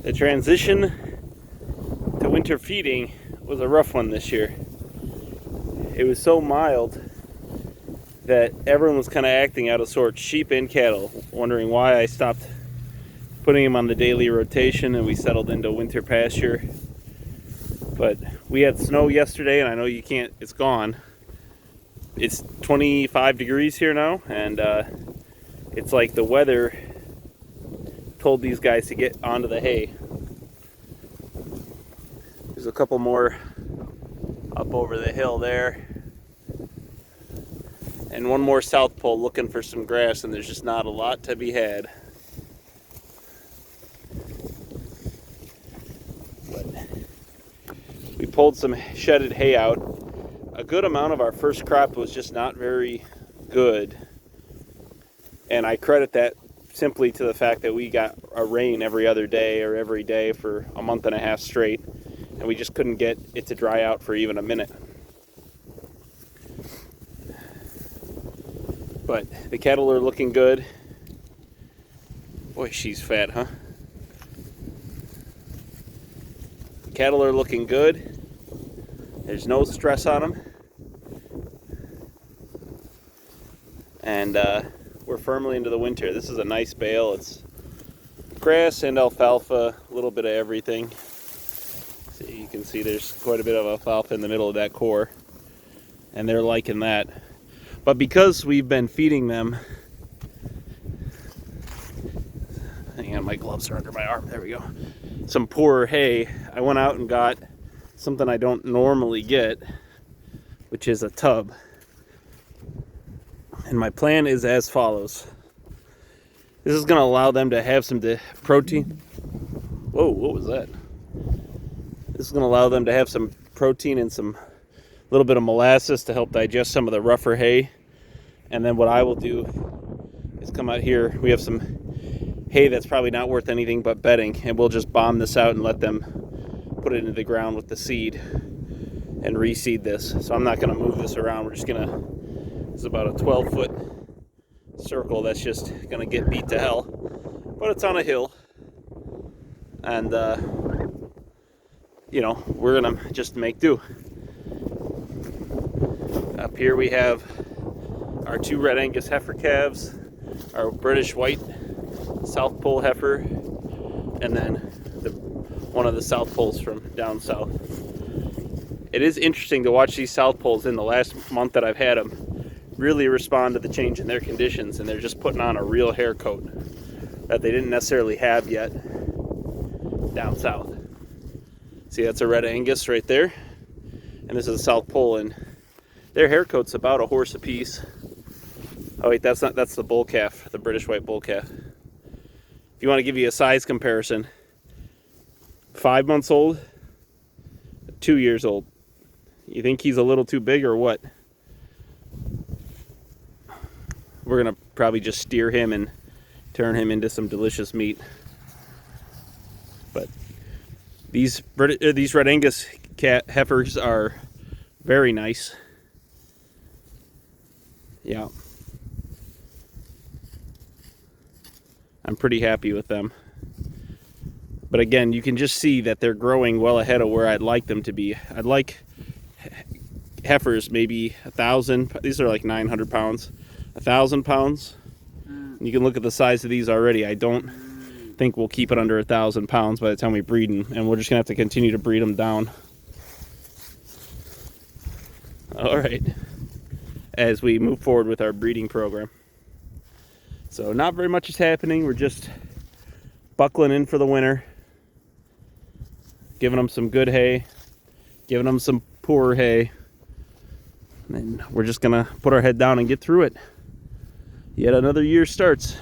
The transition to winter feeding was a rough one this year. It was so mild that everyone was kind of acting out of sorts, sheep and cattle, wondering why I stopped putting them on the daily rotation and we settled into winter pasture. But we had snow yesterday, and I know you can't, it's gone. It's 25 degrees here now, and it's like the weather told these guys to get onto the hay. There's a couple more up over the hill there, and one more south pole looking for some grass, and there's just not a lot to be had. But we pulled some shedded hay out. A good amount of our first crop was just not very good, and I credit that simply to the fact that we got a rain every other day or every day for a month and a half straight, and we just couldn't get it to dry out for even a minute. But the cattle are looking good. Boy, she's fat, huh? The cattle are looking good. There's no stress on them. And we're firmly into the winter. This is a nice bale. It's grass and alfalfa, a little bit of everything. See, you can see there's quite a bit of alfalfa in the middle of that core, and they're liking that. But because we've been feeding them, hang on, my gloves are under my arm, there we go, some poor hay, I went out and got something I don't normally get, which is a tub. And my plan is as follows. This is going to allow them to have some protein. Whoa, what was that? This is going to allow them to have some protein and some little bit of molasses to help digest some of the rougher hay. And then what I will do is come out here. We have some hay that's probably not worth anything but bedding, and we'll just bomb this out and let them put it into the ground with the seed and reseed this. So I'm not going to move this around. We're just going to, it's about a 12-foot circle that's just going to get beat to hell. But it's on a hill. And, you know, we're going to just make do. Up here we have our two Red Angus heifer calves, our British White South Pole heifer, and then one of the South Poles from down south. It is interesting to watch these South Poles in the last month that I've had them really respond to the change in their conditions, and they're just putting on a real hair coat that they didn't necessarily have yet down south. See, that's a Red Angus right there, and this is a South Pole, and their hair coat's about a horse apiece. Oh wait, that's the bull calf, the British White bull calf. If you want to give you a size comparison, 5 months old, 2 years old. You think he's a little too big or what? We're gonna probably just steer him and turn him into some delicious meat. But these Red Angus heifers are very nice. Yeah, I'm pretty happy with them. But again, you can just see that they're growing well ahead of where I'd like them to be. I'd like heifers maybe 1,000. These are like 900 pounds. 1,000 pounds. You can look at the size of these already. I don't think we'll keep it under 1,000 pounds by the time we breed them, and we're just gonna have to continue to breed them down. All right, as we move forward with our breeding program. So not very much is happening. We're just buckling in for the winter, giving them some good hay, giving them some poor hay, and we're just gonna put our head down and get through it. Yet another year starts.